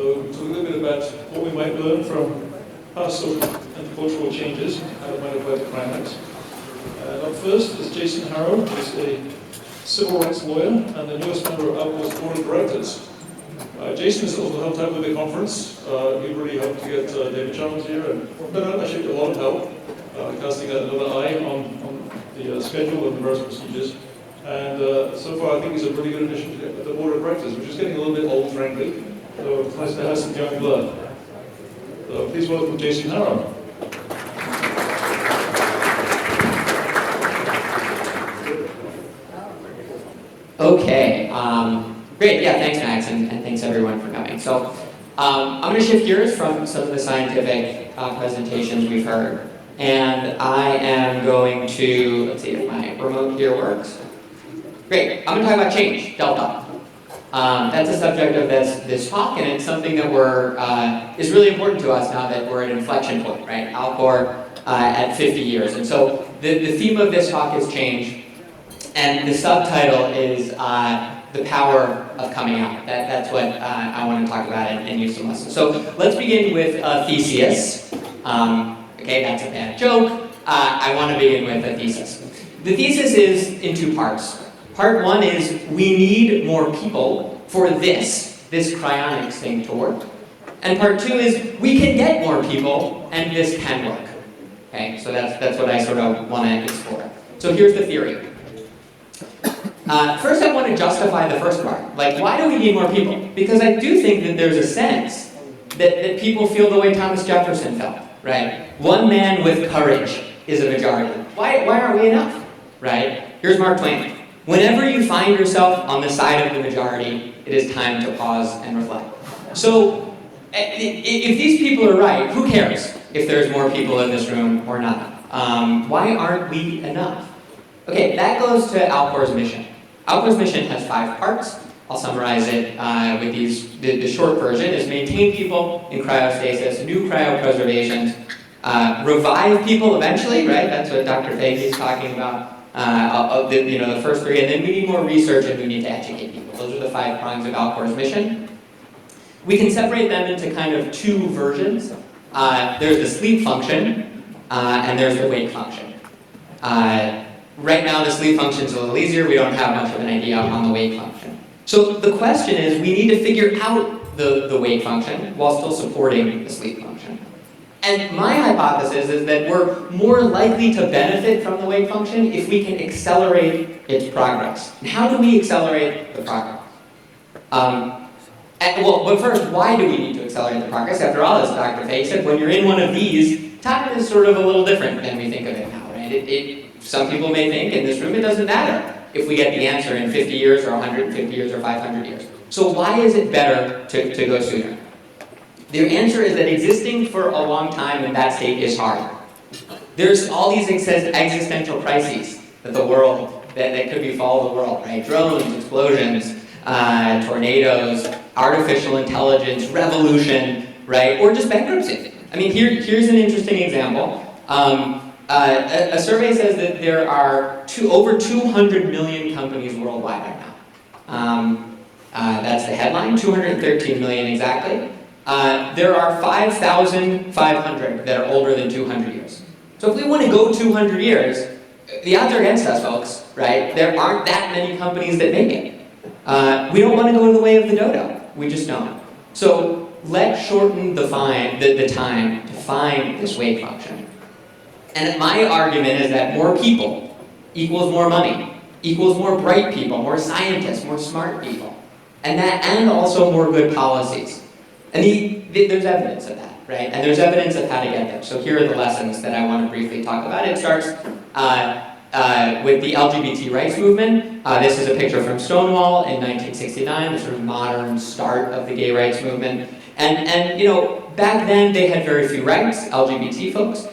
So we talk a little bit about what we might learn from past social and cultural changes, how it might apply to Cryonics. Up first is Jason Harrow, who's a civil rights lawyer and the newest member of Alcor's board of directors. Jason has also helped out with the conference. He really helped to get David Chalmers here, and actually a lot of help casting another eye on the schedule and the various procedures. And so far, I think he's a really good addition to the board of directors, which is getting a little bit old, frankly. So it's nice to have some young blood. So please welcome Jason Harrow. Okay, great. Yeah, thanks, Max, and thanks everyone for coming. So I'm going to shift gears from some of the scientific presentations we've heard, and I am going to, let's see if my remote here works. Great. I'm going to talk about change, delta. That's the subject of this talk, and it's something that is really important to us now that we're at an inflection point, right? Alcor at 50 years. And so the theme of this talk is change, and the subtitle is the power of coming out. That's what I want to talk about and use some lessons. So let's begin with thesis. Okay, that's a bad joke. I want to begin with a thesis. The thesis is in two parts. Part one is we need more people for this cryonics thing to work. And part two is we can get more people and this can work. Okay, so that's what I sort of want to explore. So here's the theory. First I want to justify the first part. Like, why do we need more people? Because I do think that there's a sense that people feel the way Thomas Jefferson felt, right? One man with courage is a majority. Why aren't we enough, right? Here's Mark Twain. Whenever you find yourself on the side of the majority, it is time to pause and reflect. So, if these people are right, who cares if there's more people in this room or not? Why aren't we enough? Okay, that goes to Alcor's mission. Alcor's mission has 5 parts. I'll summarize it with these. The short version is maintain people in cryostasis, new cryopreservations, revive people eventually, right? That's what Dr. Fahey is talking about. The first 3, and then we need more research and we need to educate people. Those are the 5 prongs of Alcor's mission. We can separate them into kind of 2 versions. There's the sleep function, and there's the wake function. Right now the sleep function is a little easier. We don't have much of an idea on the wake function. So the question is, we need to figure out the wake function while still supporting the sleep function. And my hypothesis is that we're more likely to benefit from the wake function if we can accelerate its progress. And how do we accelerate the progress? But first, why do we need to accelerate the progress? After all, as Dr. Fahey said, when you're in one of these, time is sort of a little different than we think of it now, right? Some people may think in this room it doesn't matter if we get the answer in 50 years or 150 years or 500 years. So why is it better to go sooner? The answer is that existing for a long time in that state is hard. There's all these existential crises that that could befall the world, right? Drones, explosions, tornadoes, artificial intelligence, revolution, right? Or just bankruptcy. I mean, here's an interesting example. A survey says that there are over 200 million companies worldwide right now. That's the headline, 213 million exactly. There are 5,500 that are older than 200 years. So if we want to go 200 years, the odds are against us, folks, right? There aren't that many companies that make it. We don't want to go the way of the dodo. We just don't. So let's shorten the time to find this wake function. And my argument is that more people equals more money, equals more bright people, more scientists, more smart people, and also more good policies. And there's evidence of that, right? And there's evidence of how to get there. So here are the lessons that I want to briefly talk about. It starts with the LGBT rights movement. This is a picture from Stonewall in 1969, the sort of modern start of the gay rights movement. And back then they had very few rights, LGBT folks.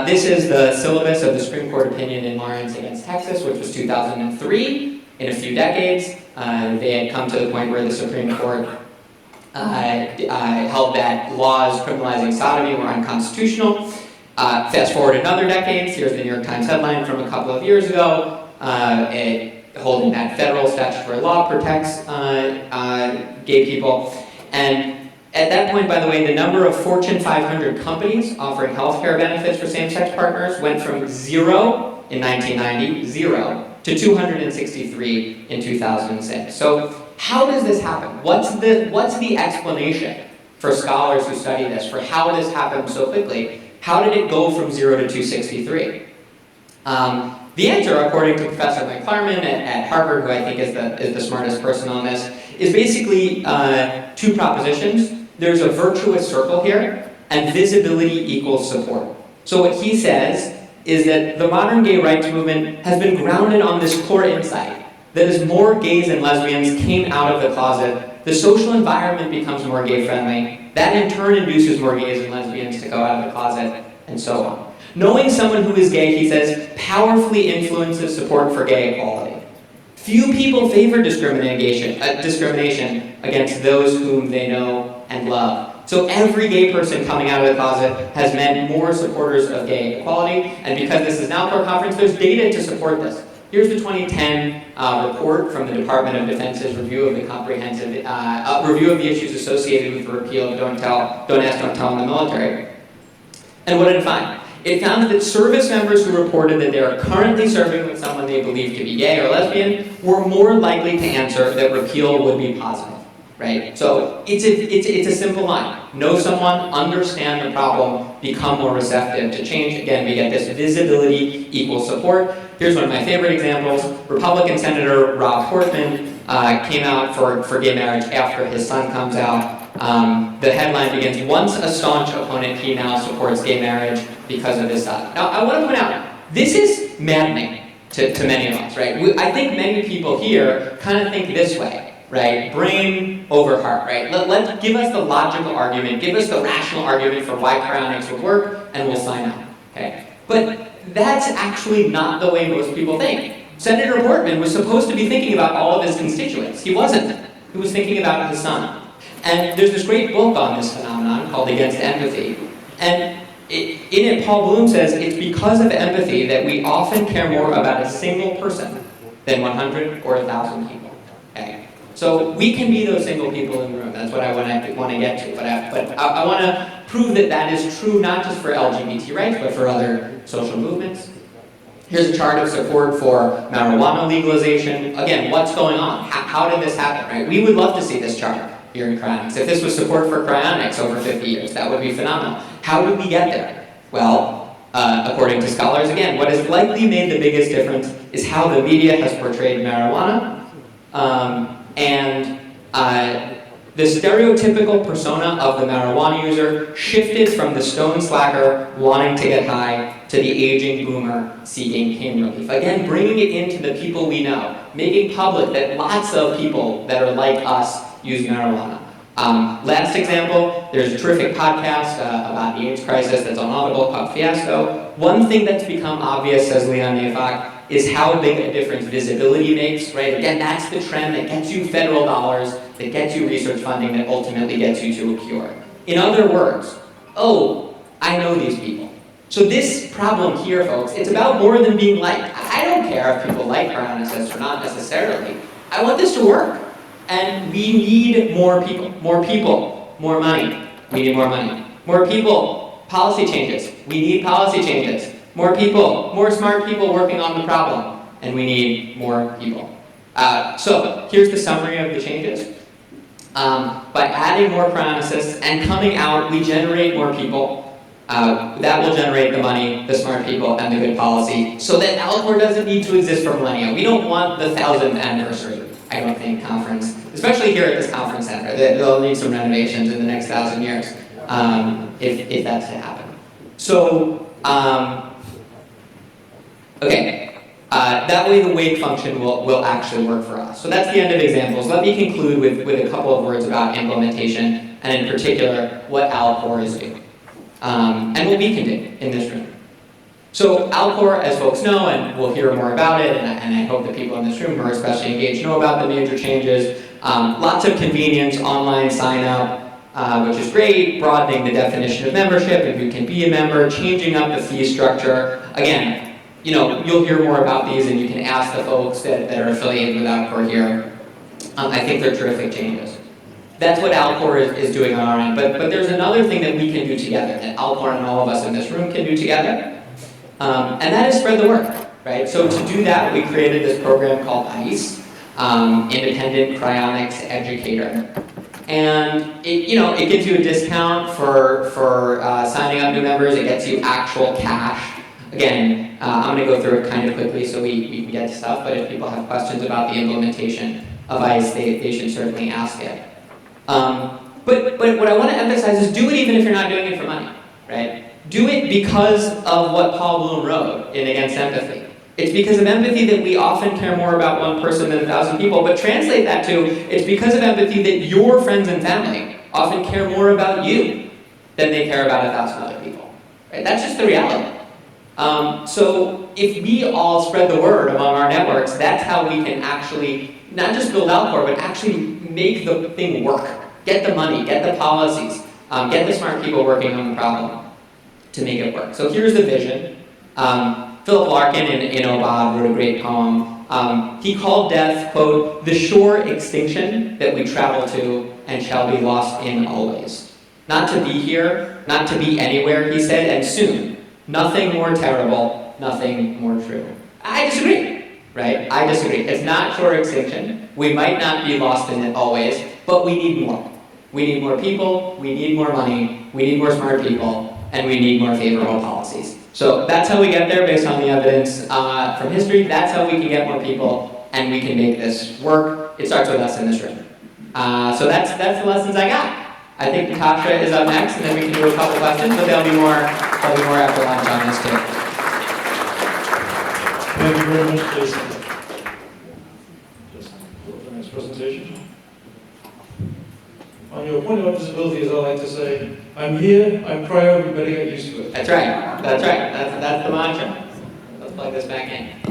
This is the syllabus of the Supreme Court opinion in Lawrence against Texas, which was 2003. In a few decades, they had come to the point where the Supreme Court held that laws criminalizing sodomy were unconstitutional. Fast forward another decade, here's the New York Times headline from a couple of years ago, holding that federal statutory law protects gay people. And At that point, by the way, the number of Fortune 500 companies offering healthcare benefits for same-sex partners went from 0 in 1990, 0, to 263 in 2006. So how does this happen? What's the explanation for scholars who study this, for how this happened so quickly? How did it go from 0 to 263? The answer, according to Professor McClarman at Harvard, who I think is the smartest person on this, is basically two propositions. There's a virtuous circle here, and visibility equals support. So what he says is that the modern gay rights movement has been grounded on this core insight that as more gays and lesbians came out of the closet, the social environment becomes more gay-friendly. That in turn induces more gays and lesbians to go out of the closet, and so on. Knowing someone who is gay, he says, powerfully influences support for gay equality. Few people favor discrimination against those whom they know and love. So every gay person coming out of the closet has meant more supporters of gay equality, and because this is an Alcor conference, there's data to support this. Here's the 2010 report from the Department of Defense's review of the comprehensive review of the issues associated with the repeal of Don't Ask, Don't Tell in the military. And what did it find? It found that service members who reported that they are currently serving with someone they believe to be gay or lesbian were more likely to answer that repeal would be positive, right? So it's a simple line. Know someone, understand the problem, become more receptive to change. Again, we get this visibility equals support. Here's one of my favorite examples. Republican Senator Rob Portman came out for gay marriage after his son comes out. The headline begins, once a staunch opponent, he now supports gay marriage because of his son. Now, I want to point out, this is maddening to many of us, right? I think many people here kind of think this way, right? Brain over heart, right? Give us the logical argument, give us the rational argument for why cryonics would work, and we'll sign up, okay? But that's actually not the way most people think. Senator Portman was supposed to be thinking about all of his constituents. He wasn't. He was thinking about his son. And there's this great book on this phenomenon called Against Empathy. And in it, Paul Bloom says, it's because of empathy that we often care more about a single person than 100 or 1,000 people. Okay? So we can be those single people in the room. That's what I want to get to. But I want to prove that that is true not just for LGBT rights, but for other social movements. Here's a chart of support for marijuana legalization. Again, what's going on? How did this happen? Right? We would love to see this chart here in cryonics. If this was support for cryonics over 50 years, that would be phenomenal. How did we get there? Well, according to scholars, again, what has likely made the biggest difference is how the media has portrayed marijuana, and the stereotypical persona of the marijuana user shifted from the stone slacker wanting to get high to the aging boomer seeking pain relief. Again, bringing it into the people we know, making public that lots of people that are like us use marijuana. Last example, there's a terrific podcast about the AIDS crisis that's on Audible called Fiasco. One thing that's become obvious, says Leon Neyfakh, is how big a difference visibility makes, right? Again, that's the trend that gets you federal dollars, that gets you research funding, that ultimately gets you to a cure. In other words, oh, I know these people. So this problem here, folks, it's about more than being liked. I don't care if people like cryonics or not necessarily. I want this to work. And we need more people, more money. We need more money. More people, policy changes. We need policy changes. More people, more smart people working on the problem. And we need more people. So here's the summary of the changes. By adding more chronicists and coming out, we generate more people. That will generate the money, the smart people, and the good policy, so that Alcor doesn't need to exist for millennia. We don't want the 1000th anniversary, I don't think, conference, especially here at this conference center. They'll need some renovations in the next 1,000 years, if that's to happen. So, okay, that way the wake function will actually work for us. So that's the end of examples. Let me conclude with a couple of words about implementation, and in particular, what Alcor is doing. And what we can do in this room. So Alcor, as folks know, and we'll hear more about it, and I hope the people in this room who are especially engaged know about the major changes. Lots of convenience, online sign up, which is great, broadening the definition of membership, if you can be a member, changing up the fee structure. Again, you'll hear more about these, and you can ask the folks that are affiliated with Alcor here. I think they're terrific changes. That's what Alcor is doing on our end. But there's another thing that we can do together, that Alcor and all of us in this room can do together, and that is spread the word, right? So to do that, we created this program called ICE, Independent Cryonics Educator. And it gives you a discount for signing up new members. It gets you actual cash. Again, I'm going to go through it kind of quickly so we can get to stuff, but if people have questions about the implementation of ICE, they should certainly ask it. But what I want to emphasize is do it even if you're not doing it for money, right? Do it because of what Paul Bloom wrote in Against Empathy. It's because of empathy that we often care more about one person than 1,000 people, but translate that to, it's because of empathy that your friends and family often care more about you than they care about 1,000 other people. Right? That's just the reality. So if we all spread the word among our networks, that's how we can actually not just build Alcor, but actually make the thing work. Get the money, get the policies, get the smart people working on the problem to make it work. So here's the vision. Philip Larkin in Obad wrote a great poem. He called death, quote, the sure extinction that we travel to and shall be lost in always. Not to be here, not to be anywhere, he said, and soon. Nothing more terrible, nothing more true. I disagree, right? I disagree. It's not sure extinction. We might not be lost in it always, but we need more. We need more people, we need more money, we need more smart people, and we need more favorable policies. So that's how we get there based on the evidence from history. That's how we can get more people, and we can make this work. It starts with us in this room. So that's the lessons I got. I think Natasha is up next, and then we can do a couple questions, but there'll be more after lunch on this too. Thank you very much, Jason. Just for the next presentation. On your point about disabilities, I like to say, I'm here, I'm cryo, you better get used to it. That's right. That's the mantra. Let's plug this back in.